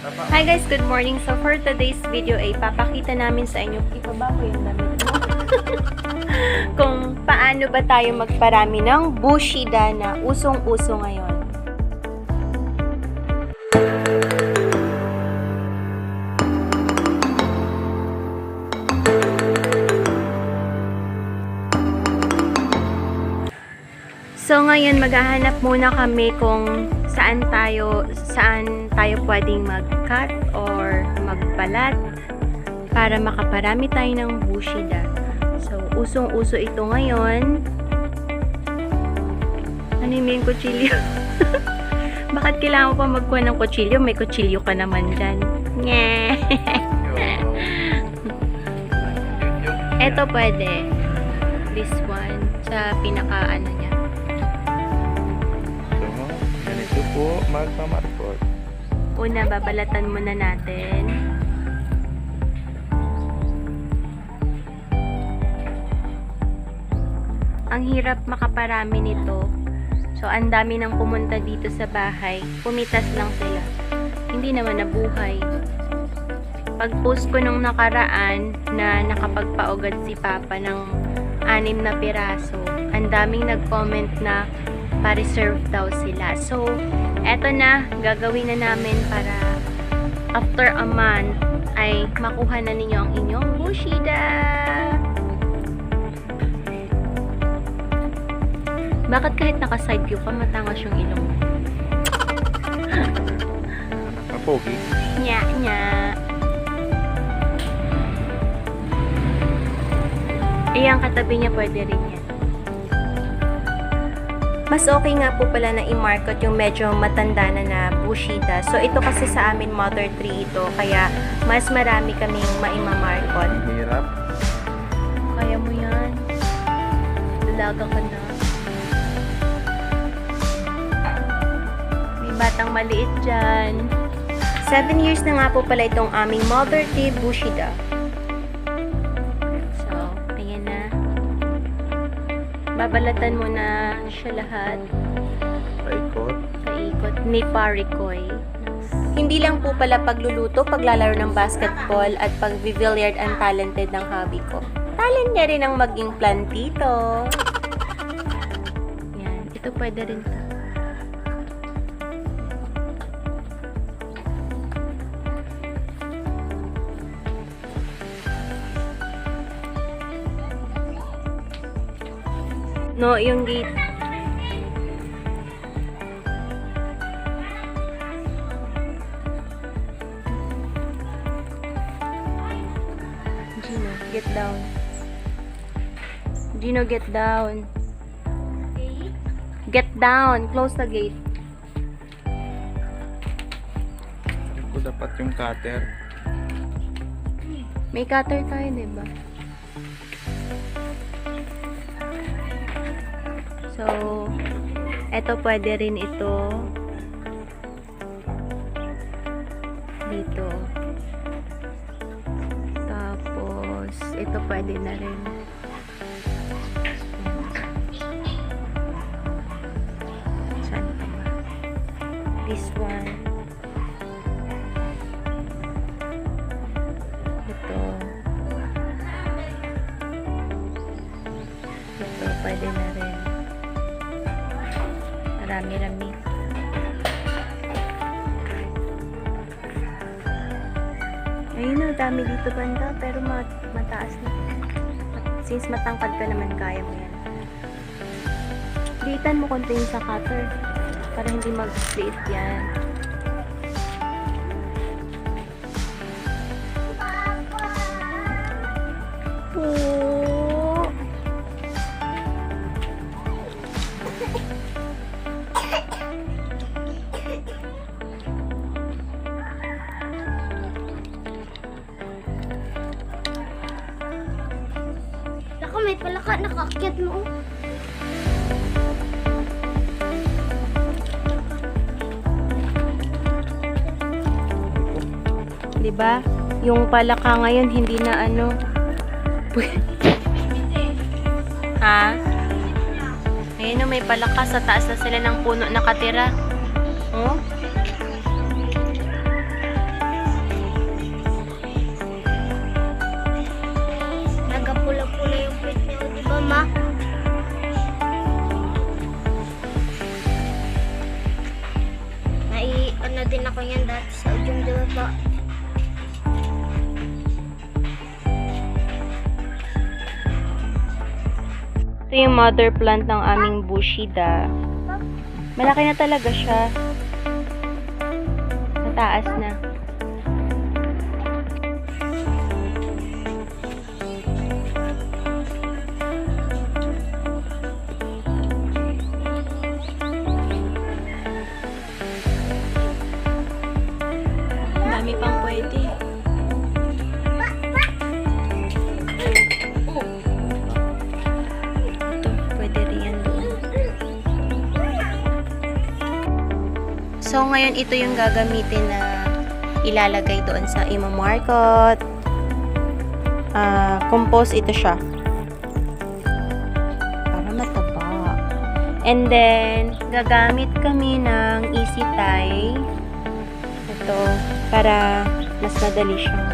Hi guys, good morning. So for today's video ay papakita namin sa inyo, ibaba ko yung damit mo, kung paano ba tayo magparami ng bushida na usong-uso ngayon. So ngayon maghahanap muna kami kung saan tayo pwedeng mag-cut or magbalat para makaparami tayo ng bushida. So usong-uso ito ngayon. Ano yung kutsilyo? Bakit kailangan mo pa magkuha ng kutsilyo? May kutsilyo ka naman dyan. Nye! Ito pwede. This one. Sa pinaka-ano niya. Ganito po, magmamarkot. Una, babalatan muna natin. Ang hirap makaparami nito. So, ang dami nang pumunta dito sa bahay. Pumitas lang sila. Hindi naman nabuhay. Pag-post ko nung nakaraan na nakapagpaugad si Papa ng 6 na piraso, ang daming nag-comment na pa-reserve daw sila. So, eto na, gagawin na namin para after a month ay makuha na ninyo ang inyong bushida. Bakit kahit naka-side view pa, matangas yung ilong mo? Mapogi. Nya, nya. Iyang katabi niya, pwede rin yan. Mas okay nga po pala na i-market yung medyo matanda na bushida. So, ito kasi sa amin mother tree ito. Kaya, mas marami kaming maimamarkot. Ang hirap. Kaya mo yan. Dalaga ka na. May batang maliit dyan. 7 years na nga po pala itong aming mother tree bushida. So, ayan na. Babalatan mo na siya lahat. Paikot. Paikot ni Parikoy. Hindi lang po pala pagluluto, paglalaro ng basketball at pag-billiard ang talented ng hobby ko. Talent niya rin ang maging plantito. Yan. Ito pwede rin to. No, yung gate. Gino, get down. Gino, get down. Get down. Close the gate. Ito dapat yung cutter. May cutter tayo, diba? So, eto pwede rin ito. Dito. Tapos, ito pwede na rin. Saan pa ba? This one. Ito. Ito pwede na rin. Marami-rami. Ayun o, dami dito banda, pero mataas na. Since matangkad ka naman, kaya mo yan. Liitan mo konti sa cutter para hindi mag-split yan. Naku, may palaka, nakaakyat mo. Diba? Yung palaka ngayon, hindi na ano. Ha? Ayun o, may palaka. Sa taas na sila ng puno nakatira. Oh? din ako yan dati sa Ujong Daba. Ito yung mother plant ng aming bushida. Malaki na talaga siya. Mataas na. Ang dami pang pwede. Ito, pwede rin yan doon. So, ngayon ito yung gagamitin na ilalagay doon sa imamarkot. Compost ito siya. Para mataba. And then, gagamit kami ng easy tie. Ito, para mas madali siyang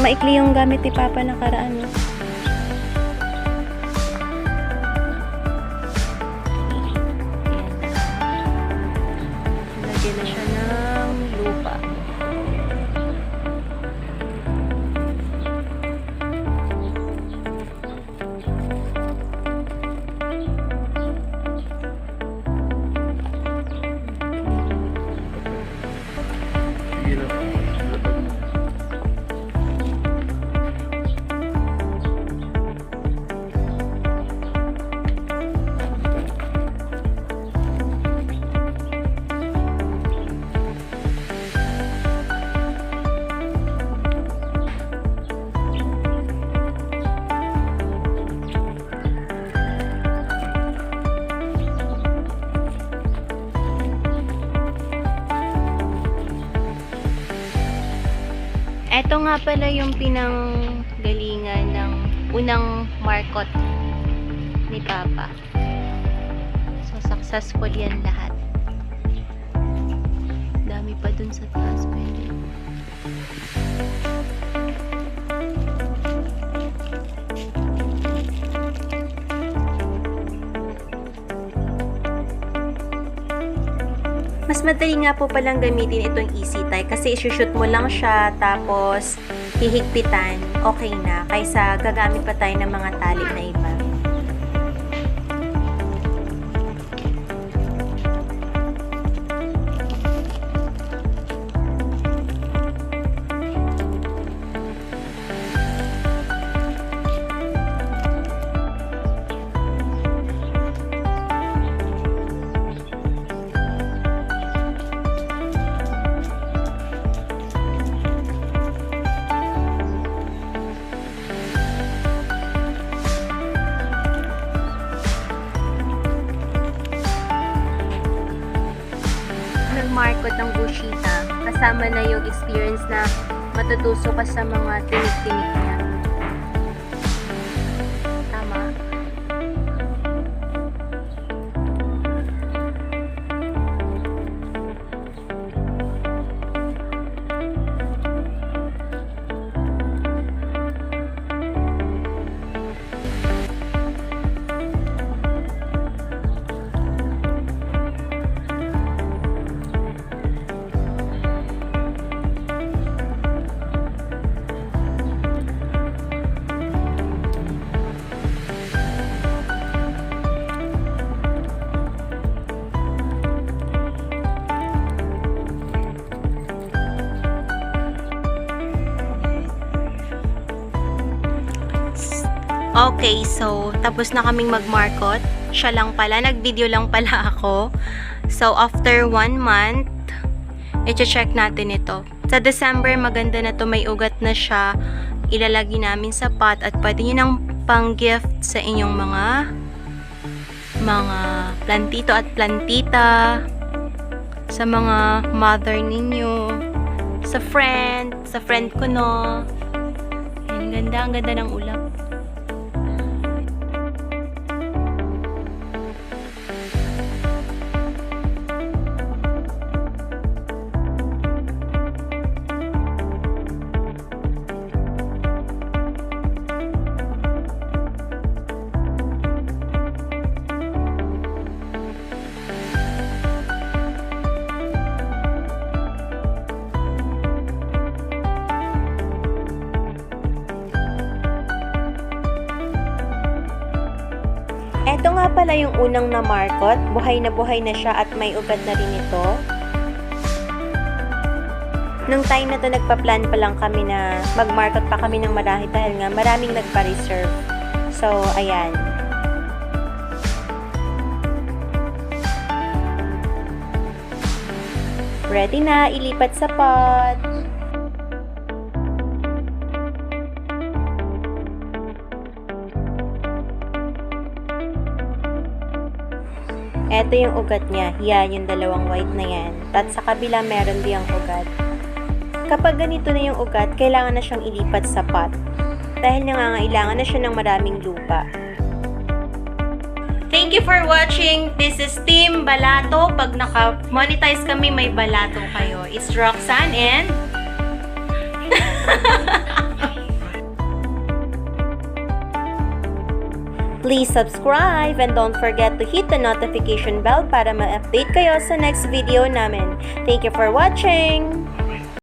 maikli yung gamit ni Papa nakaraan. No? Lagyan na siya ng lupa. Sige lang. Ito nga pala yung pinanggalingan ng unang markot ni Papa. So, successful yan lahat. Dami pa dun sa taas. Pwede. Mas madali nga po palang gamitin itong easy tie kasi isushoot mo lang siya tapos hihigpitan, okay na kaysa gagamit pa tayo ng mga tali na iba. Markot ng bushita, kasama na yung experience na matutuso ka sa mga tinik-tinik niya. Tama? Okay, so tapos na kaming magmarkot. Siya lang pala, nag-video lang pala ako. So after 1 month, i-check natin ito. Sa December, maganda na to, may ugat na siya. Ilalagay namin sa pot at pwede nyo nang pang-gift sa inyong mga plantito at plantita, sa mga mother ninyo, sa friend ko no. Yan, ang ganda ng ulap. pala yung unang na markot. Buhay na siya at may ugat na rin ito. Nung time na to, nagpa-plan pa lang kami na mag-market pa kami ng marami dahil nga maraming nagpa-reserve. So, ayan. Ready na, ilipat sa pot. Ito yung ugat niya. Yan, yung dalawang white na yan. At sa kabila, meron diyang ugat. Kapag ganito na yung ugat, kailangan na siyang ilipat sa pot. Dahil nangangailangan na siya ng maraming lupa. Thank you for watching. This is Team Balato. Pag naka-monetize kami, may balato kayo. It's Roxanne and... Please subscribe and don't forget to hit the notification bell para ma-update kayo sa next video namin. Thank you for watching!